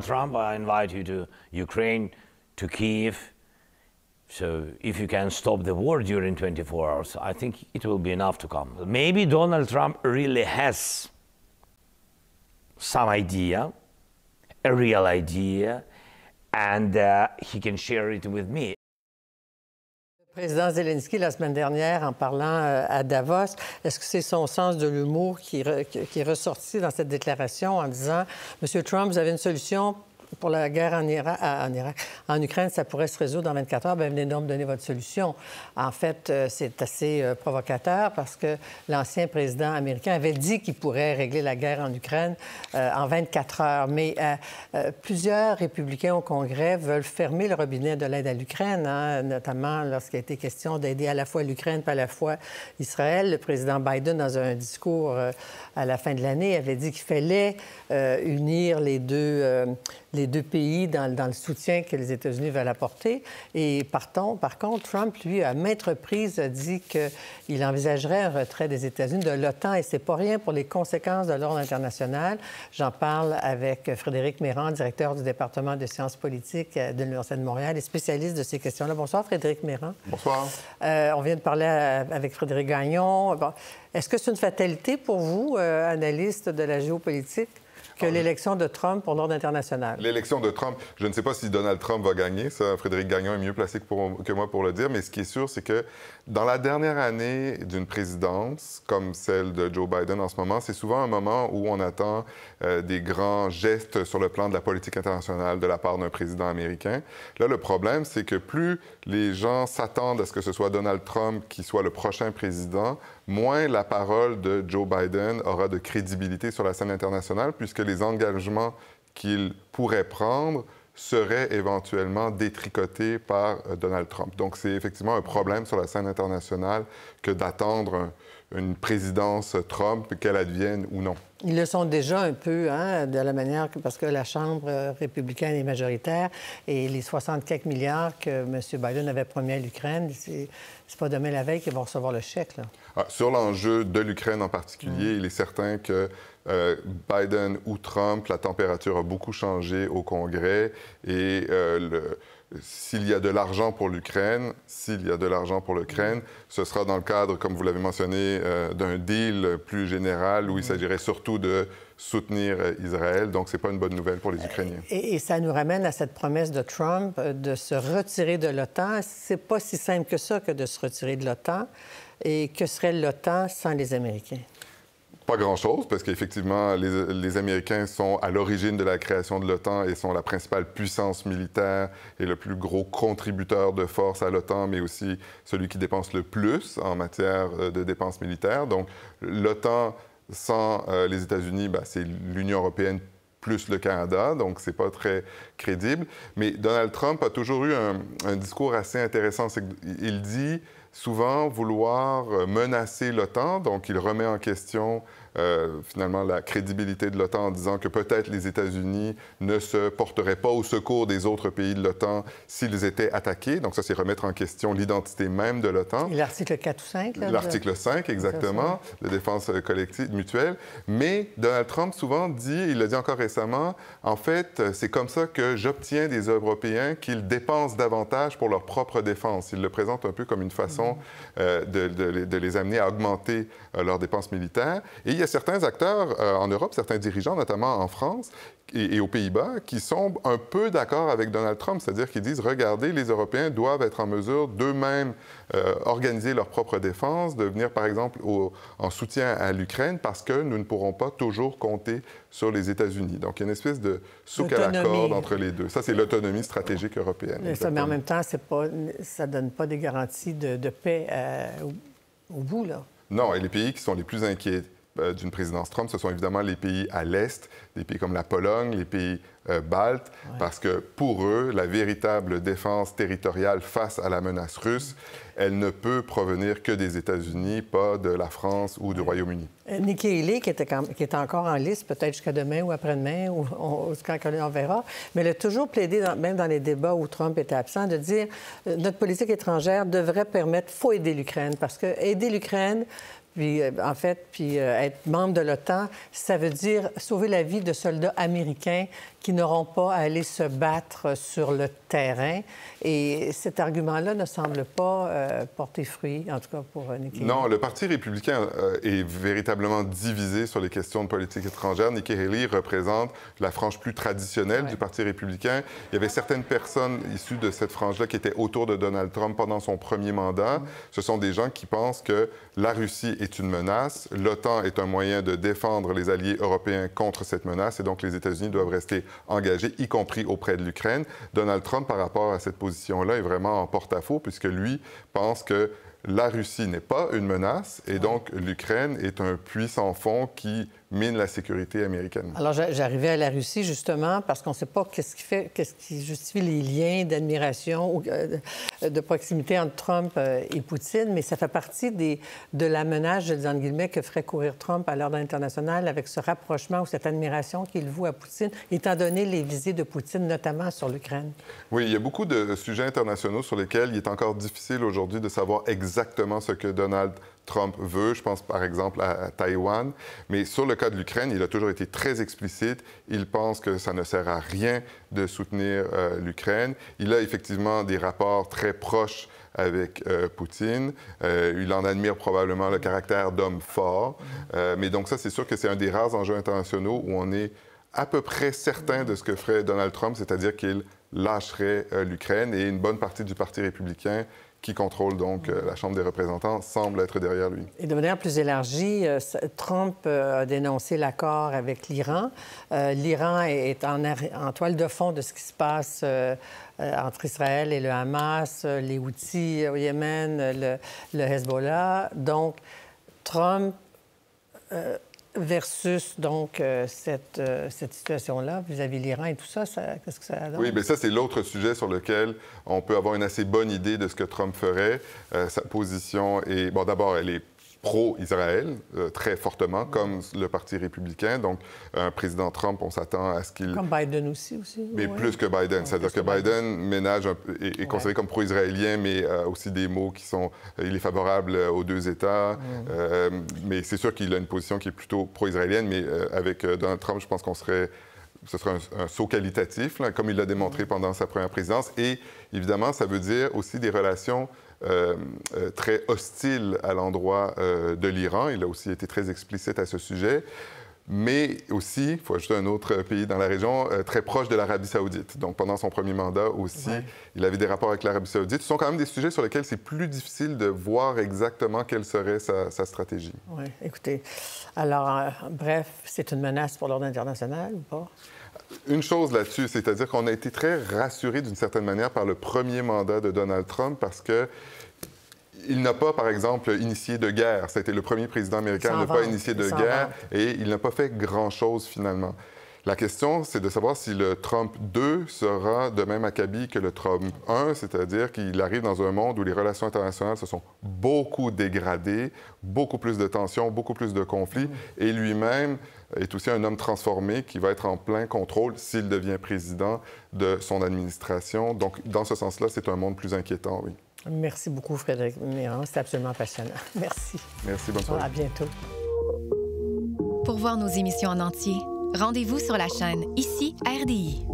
Trump, I invite you to Ukraine, to Kyiv. So if you can stop the war during 24 hours, I think it will be enough to come. Maybe Donald Trump really has some idea, a real idea, and he can share it with me. Le président Zelensky, la semaine dernière, en parlant à Davos, est-ce que c'est son sens de l'humour qui est ressorti dans cette déclaration en disant « Monsieur Trump, vous avez une solution pour la guerre en Ukraine, ça pourrait se résoudre en 24 heures. Bien, venez donc me donner votre solution. » En fait, c'est assez provocateur parce que l'ancien président américain avait dit qu'il pourrait régler la guerre en Ukraine en 24 heures. Mais plusieurs républicains au Congrès veulent fermer le robinet de l'aide à l'Ukraine, hein, notamment lorsqu'il a été question d'aider à la fois l'Ukraine et à la fois Israël. Le président Biden, dans un discours à la fin de l'année, avait dit qu'il fallait unir les deux pays dans le soutien que les États-Unis veulent apporter. Et par contre, Trump, lui, à maintes reprises, a dit qu'il envisagerait un retrait des États-Unis de l'OTAN. Et c'est pas rien pour les conséquences de l'ordre international. J'en parle avec Frédéric Mérand, directeur du département de sciences politiques de l'Université de Montréal et spécialiste de ces questions-là. Bonsoir, Frédéric Mérand. Bonsoir. On vient de parler avec Frédéric Gagnon. Bon, est-ce que c'est une fatalité pour vous, analyste de la géopolitique, que l'élection de Trump pour l'ordre international? L'élection de Trump, je ne sais pas si Donald Trump va gagner. Ça, Frédéric Gagnon est mieux placé que moi pour le dire. Mais ce qui est sûr, c'est que dans la dernière année d'une présidence, comme celle de Joe Biden en ce moment, c'est souvent un moment où on attend des grands gestes sur le plan de la politique internationale de la part d'un président américain. Là, le problème, c'est que plus les gens s'attendent à ce que ce soit Donald Trump qui soit le prochain président, moins la parole de Joe Biden aura de crédibilité sur la scène internationale, puisque les engagements qu'il pourrait prendre seraient éventuellement détricotés par Donald Trump. Donc, c'est effectivement un problème sur la scène internationale que d'attendre une présidence Trump, qu'elle advienne ou non. Ils le sont déjà un peu, hein, de la manière parce que la Chambre républicaine est majoritaire et les 60 quelques milliards que M. Biden avait promis à l'Ukraine, c'est pas demain la veille qu'ils vont recevoir le chèque, là. Sur l'enjeu de l'Ukraine en particulier, il est certain que Biden ou Trump, la température a beaucoup changé au Congrès et s'il y a de l'argent pour l'Ukraine, ce sera dans le cadre, comme vous l'avez mentionné, d'un deal plus général où il s'agirait surtout de soutenir Israël. Donc, ce n'est pas une bonne nouvelle pour les Ukrainiens. Et ça nous ramène à cette promesse de Trump de se retirer de l'OTAN. C'est pas si simple que ça que de se retirer de l'OTAN. Et que serait l'OTAN sans les Américains? Pas grand-chose, parce qu'effectivement, les Américains sont à l'origine de la création de l'OTAN et sont la principale puissance militaire et le plus gros contributeur de force à l'OTAN, mais aussi celui qui dépense le plus en matière de dépenses militaires. Donc, l'OTAN sans les États-Unis, c'est l'Union européenne plus le Canada, donc c'est pas très crédible. Mais Donald Trump a toujours eu un discours assez intéressant. Il dit souvent vouloir menacer l'OTAN, donc il remet en question finalement la crédibilité de l'OTAN en disant que peut-être les États-Unis ne se porteraient pas au secours des autres pays de l'OTAN s'ils étaient attaqués. Donc ça, c'est remettre en question l'identité même de l'OTAN. L'article 4 ou 5? L'article 5, exactement, de défense collective mutuelle. Mais Donald Trump souvent dit, il l'a dit encore récemment, en fait, c'est comme ça que j'obtiens des Européens qu'ils dépensent davantage pour leur propre défense. Il le présente un peu comme une façon de les amener à augmenter leurs dépenses militaires. Et il y a certains acteurs en Europe, certains dirigeants, notamment en France et aux Pays-Bas, qui sont un peu d'accord avec Donald Trump, c'est-à-dire qu'ils disent, regardez, les Européens doivent être en mesure d'eux-mêmes organiser leur propre défense, de venir, par exemple, en soutien à l'Ukraine, parce que nous ne pourrons pas toujours compter sur les États-Unis. Donc, il y a une espèce de souk à la corde entre les deux. Ça, c'est l'autonomie stratégique européenne. Mais en même temps, ça ne donne pas des garanties de paix au bout, là. Non, et les pays qui sont les plus inquiets d'une présidence Trump, ce sont évidemment les pays à l'Est, des pays comme la Pologne, les pays baltes, parce que pour eux, la véritable défense territoriale face à la menace russe, elle ne peut provenir que des États-Unis, pas de la France ou du Royaume-Uni. Nikki Haley, qui est encore en liste, peut-être jusqu'à demain ou après-demain, ou quand on verra, mais elle a toujours plaidé, même dans les débats où Trump était absent, de dire notre politique étrangère devrait permettre, il faut aider l'Ukraine, parce que aider l'Ukraine Puis, en fait, être membre de l'OTAN, ça veut dire sauver la vie de soldats américains qui n'auront pas à aller se battre sur le terrain. Et cet argument-là ne semble pas porter fruit, en tout cas pour Nikki Haley. Non, le Parti républicain est véritablement divisé sur les questions de politique étrangère. Nikki Haley représente la frange plus traditionnelle du Parti républicain. Il y avait certaines personnes issues de cette frange-là qui étaient autour de Donald Trump pendant son premier mandat. Ce sont des gens qui pensent que la Russie est une menace, l'OTAN est un moyen de défendre les alliés européens contre cette menace, et donc les États-Unis doivent rester engagés, y compris auprès de l'Ukraine. Donald Trump, par rapport à cette position-là, est vraiment en porte-à-faux, puisque lui pense que la Russie n'est pas une menace, et donc l'Ukraine est un puits sans fond qui mine la sécurité américaine. Alors, j'arrivais à la Russie, justement, parce qu'on ne sait pas qu'est-ce qui justifie les liens d'admiration ou de proximité entre Trump et Poutine, mais ça fait partie de la menace, je dis en guillemets, que ferait courir Trump à l'ordre international avec ce rapprochement ou cette admiration qu'il voue à Poutine, étant donné les visées de Poutine, notamment sur l'Ukraine. Oui, il y a beaucoup de sujets internationaux sur lesquels il est encore difficile aujourd'hui de savoir exactement ce que Donald Trump veut. Je pense par exemple à Taïwan. Mais sur le cas de l'Ukraine, il a toujours été très explicite. Il pense que ça ne sert à rien de soutenir l'Ukraine. Il a effectivement des rapports très proches avec Poutine. Il en admire probablement le caractère d'homme fort. Mais donc ça, c'est sûr que c'est un des rares enjeux internationaux où on est à peu près certain de ce que ferait Donald Trump, c'est-à-dire qu'il lâcherait l'Ukraine, et une bonne partie du Parti républicain qui contrôle donc la Chambre des représentants, semble être derrière lui. Et de manière plus élargie, Trump a dénoncé l'accord avec l'Iran. L'Iran est en toile de fond de ce qui se passe entre Israël et le Hamas, les Houthis au Yémen, le Hezbollah. Donc, Trump versus donc cette situation-là vis-à-vis de l'Iran et tout ça, qu'est-ce que ça donne? Oui, bien ça, c'est l'autre sujet sur lequel on peut avoir une assez bonne idée de ce que Trump ferait. Sa position est... Bon, d'abord, elle est pro-Israël, très fortement, comme le Parti républicain. Donc, un président Trump, on s'attend à ce qu'il... Comme Biden aussi. Mais plus que Biden. C'est-à-dire que Biden ménage est considéré comme pro-israélien, mais aussi des mots qui sont... Il est favorable aux deux États. Mais c'est sûr qu'il a une position qui est plutôt pro-israélienne. Mais avec Donald Trump, je pense qu'on serait... Ce serait un saut qualitatif, là, comme il l'a démontré pendant sa première présidence. Et évidemment, ça veut dire aussi des relations très hostiles à l'endroit de l'Iran. Il a aussi été très explicite à ce sujet. Mais aussi, il faut ajouter un autre pays dans la région, très proche de l'Arabie saoudite. Donc, pendant son premier mandat aussi, il avait des rapports avec l'Arabie saoudite. Ce sont quand même des sujets sur lesquels c'est plus difficile de voir exactement quelle serait sa stratégie. Oui, écoutez, alors, bref, c'est une menace pour l'ordre international ou pas? Une chose là-dessus, c'est-à-dire qu'on a été très rassurés d'une certaine manière par le premier mandat de Donald Trump parce que il n'a pas, par exemple, initié de guerre. C'était le premier président américain à ne pas initier de guerre et il n'a pas fait grand-chose finalement. La question, c'est de savoir si le Trump 2 sera de même acabit que le Trump 1, c'est-à-dire qu'il arrive dans un monde où les relations internationales se sont beaucoup dégradées, beaucoup plus de tensions, beaucoup plus de conflits, et lui-même est aussi un homme transformé qui va être en plein contrôle s'il devient président de son administration. Donc, dans ce sens-là, c'est un monde plus inquiétant, oui. Merci beaucoup, Frédéric Méran. C'était absolument passionnant. Merci. Merci, bonne soirée. À bientôt. Pour voir nos émissions en entier, rendez-vous sur la chaîne Ici RDI.